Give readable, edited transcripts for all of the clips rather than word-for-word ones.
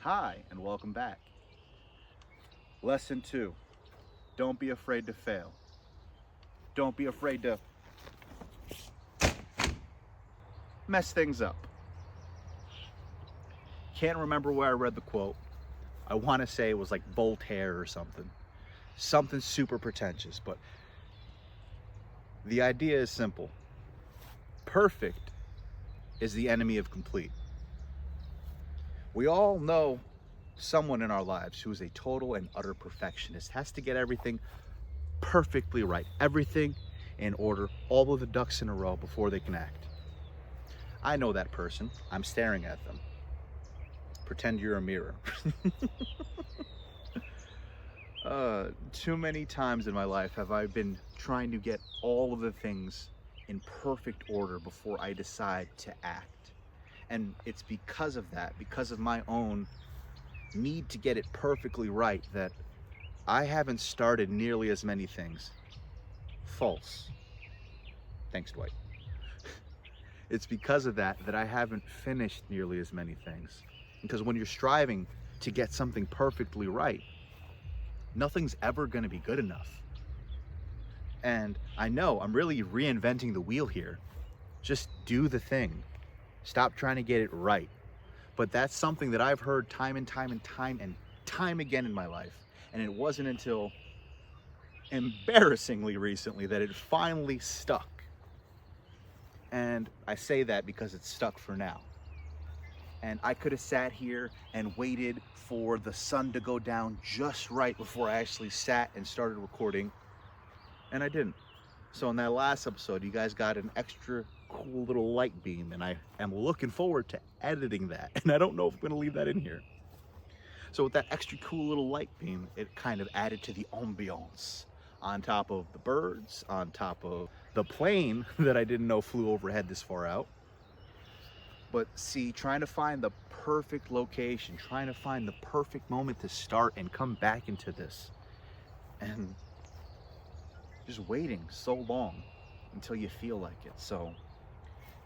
Hi, and welcome back. Lesson 2. Don't be afraid to fail. Don't be afraid to mess things up. Can't remember where I read the quote. I want to say it was like Voltaire or something. Something super pretentious, but the idea is simple. Perfect is the enemy of complete. We all know someone in our lives who is a total and utter perfectionist, has to get everything perfectly right, everything in order, all of the ducks in a row before they can act. I know that person. I'm staring at them. Pretend you're a mirror. Too many times in my life have I been trying to get all of the things in perfect order before I decide to act. And it's because of that, because of my own need to get it perfectly right, that I haven't started nearly as many things. False. Thanks, Dwight. It's because of that I haven't finished nearly as many things. Because when you're striving to get something perfectly right, nothing's ever going to be good enough. And I know I'm really reinventing the wheel here. Just do the thing. Stop trying to get it right. But that's something that I've heard time and time again in my life. And it wasn't until embarrassingly recently that it finally stuck. And I say that because it's stuck for now. And I could have sat here and waited for the sun to go down just right before I actually sat and started recording, and I didn't. So in that last episode, you guys got an extra cool little light beam, and I am looking forward to editing that. And I don't know if I'm going to leave that in here. So with that extra cool little light beam, it kind of added to the ambiance. On top of the birds, on top of the plane that I didn't know flew overhead this far out. But see, trying to find the perfect location, trying to find the perfect moment to start and come back into this. And just waiting so long until you feel like it. So,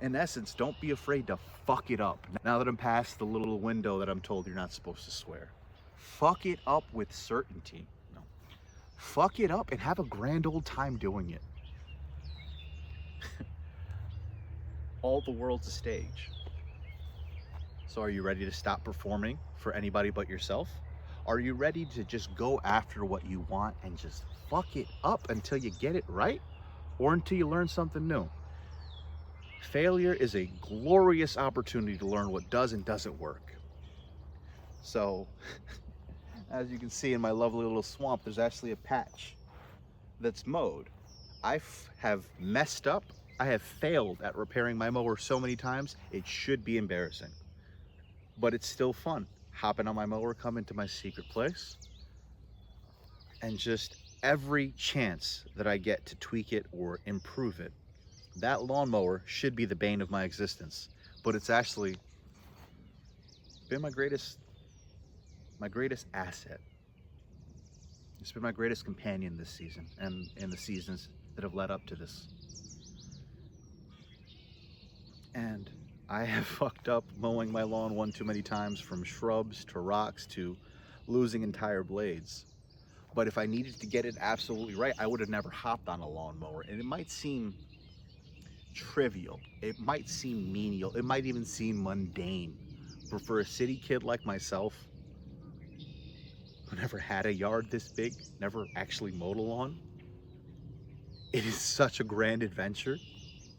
in essence, don't be afraid to fuck it up. Now that I'm past the little window that I'm told you're not supposed to swear. Fuck it up with certainty. No. Fuck it up and have a grand old time doing it. All the world's a stage. So are you ready to stop performing for anybody but yourself? Are you ready to just go after what you want and just fuck it up until you get it right? Or until you learn something new? Failure is a glorious opportunity to learn what does and doesn't work. So, as you can see in my lovely little swamp, there's actually a patch that's mowed. I have messed up. I have failed at repairing my mower so many times, it should be embarrassing. But it's still fun. Hopping on my mower, coming to my secret place, and just every chance that I get to tweak it or improve it. That lawnmower should be the bane of my existence, but it's actually been my greatest asset. It's been my greatest companion this season and in the seasons that have led up to this. And I have fucked up mowing my lawn one too many times, from shrubs to rocks to losing entire blades. But if I needed to get it absolutely right, I would have never hopped on a lawnmower. And it might seem trivial, it might seem menial, it might even seem mundane. But for a city kid like myself, who never had a yard this big, never actually mowed a lawn, it is such a grand adventure.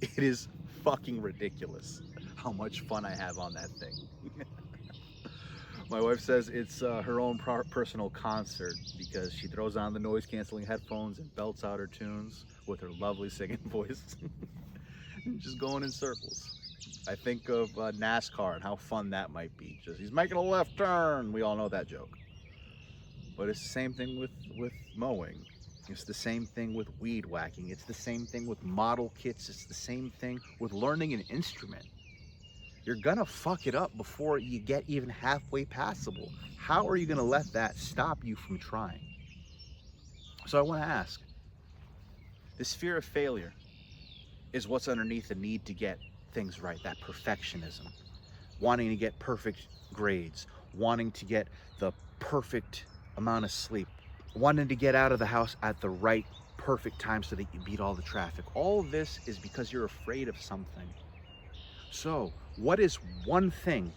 It is fucking ridiculous how much fun I have on that thing. My wife says it's her own personal concert because she throws on the noise canceling headphones and belts out her tunes with her lovely singing voice. Just going in circles. I think of NASCAR and how fun that might be. Just, he's making a left turn. We all know that joke. But it's the same thing with mowing. It's the same thing with weed whacking. It's the same thing with model kits. It's the same thing with learning an instrument. You're gonna fuck it up before you get even halfway passable. How are you gonna let that stop you from trying? So I wanna ask, this fear of failure is what's underneath the need to get things right, that perfectionism. Wanting to get perfect grades, wanting to get the perfect amount of sleep, wanting to get out of the house at the right perfect time so that you beat all the traffic. All of this is because you're afraid of something. So, what is one thing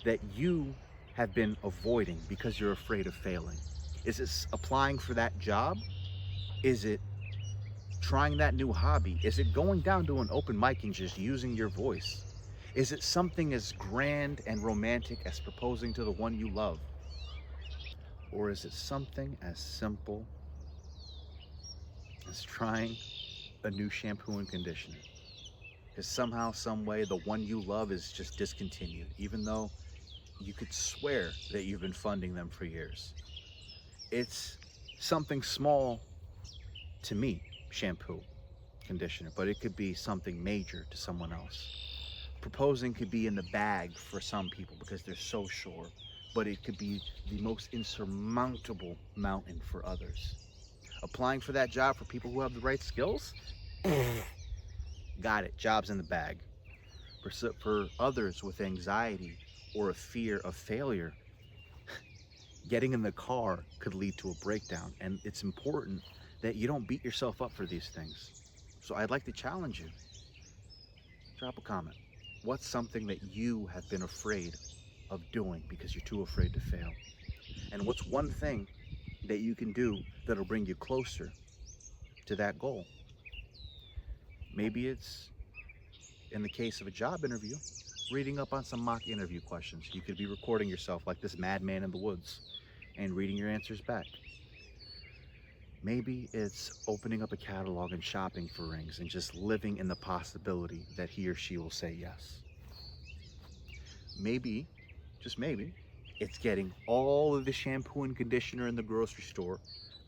that you have been avoiding because you're afraid of failing? Is it applying for that job? Is it trying that new hobby? Is it going down to an open mic and just using your voice? Is it something as grand and romantic as proposing to the one you love? Or is it something as simple as trying a new shampoo and conditioner? Because somehow, some way, the one you love is just discontinued, even though you could swear that you've been funding them for years. It's something small to me, shampoo, conditioner, but it could be something major to someone else. Proposing could be in the bag for some people because they're so sure, but it could be the most insurmountable mountain for others. Applying for that job for people who have the right skills? Got it, job's in the bag. For others with anxiety or a fear of failure, getting in the car could lead to a breakdown, and it's important that you don't beat yourself up for these things. So I'd like to challenge you. Drop a comment. What's something that you have been afraid of doing because you're too afraid to fail? And what's one thing that you can do that'll bring you closer to that goal? Maybe it's, in the case of a job interview, reading up on some mock interview questions. You could be recording yourself like this madman in the woods and reading your answers back. Maybe it's opening up a catalog and shopping for rings and just living in the possibility that he or she will say yes. Maybe, just maybe, it's getting all of the shampoo and conditioner in the grocery store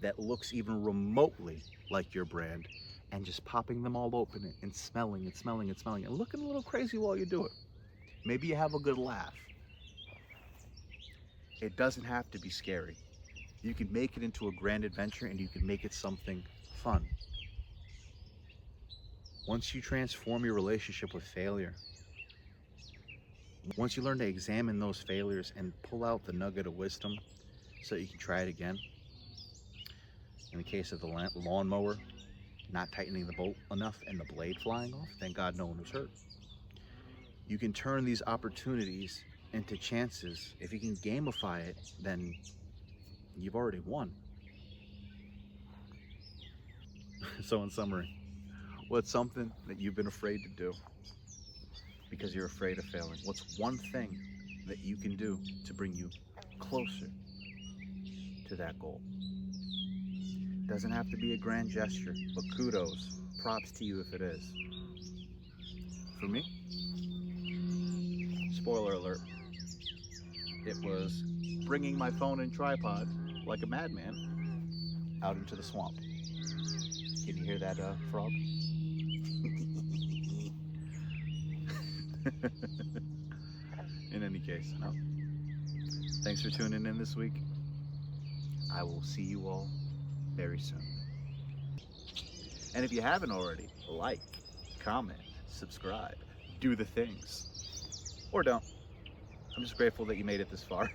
that looks even remotely like your brand and just popping them all open and smelling and smelling and smelling and looking a little crazy while you do it. Maybe you have a good laugh. It doesn't have to be scary. You can make it into a grand adventure and you can make it something fun. Once you transform your relationship with failure, once you learn to examine those failures and pull out the nugget of wisdom so that you can try it again, in the case of the lawnmower not tightening the bolt enough and the blade flying off, thank God no one was hurt. You can turn these opportunities into chances. If you can gamify it, then you've already won. So in summary, what's something that you've been afraid to do because you're afraid of failing? What's one thing that you can do to bring you closer to that goal? Doesn't have to be a grand gesture, but kudos, props to you if it is. For me, spoiler alert, it was bringing my phone and tripod like a madman out into the swamp. Can you hear that frog? In any case, no. Thanks for tuning in this week. I will see you all very soon. And if you haven't already, like, comment, subscribe, do the things. Or don't. I'm just grateful that you made it this far.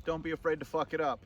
Don't be afraid to fuck it up.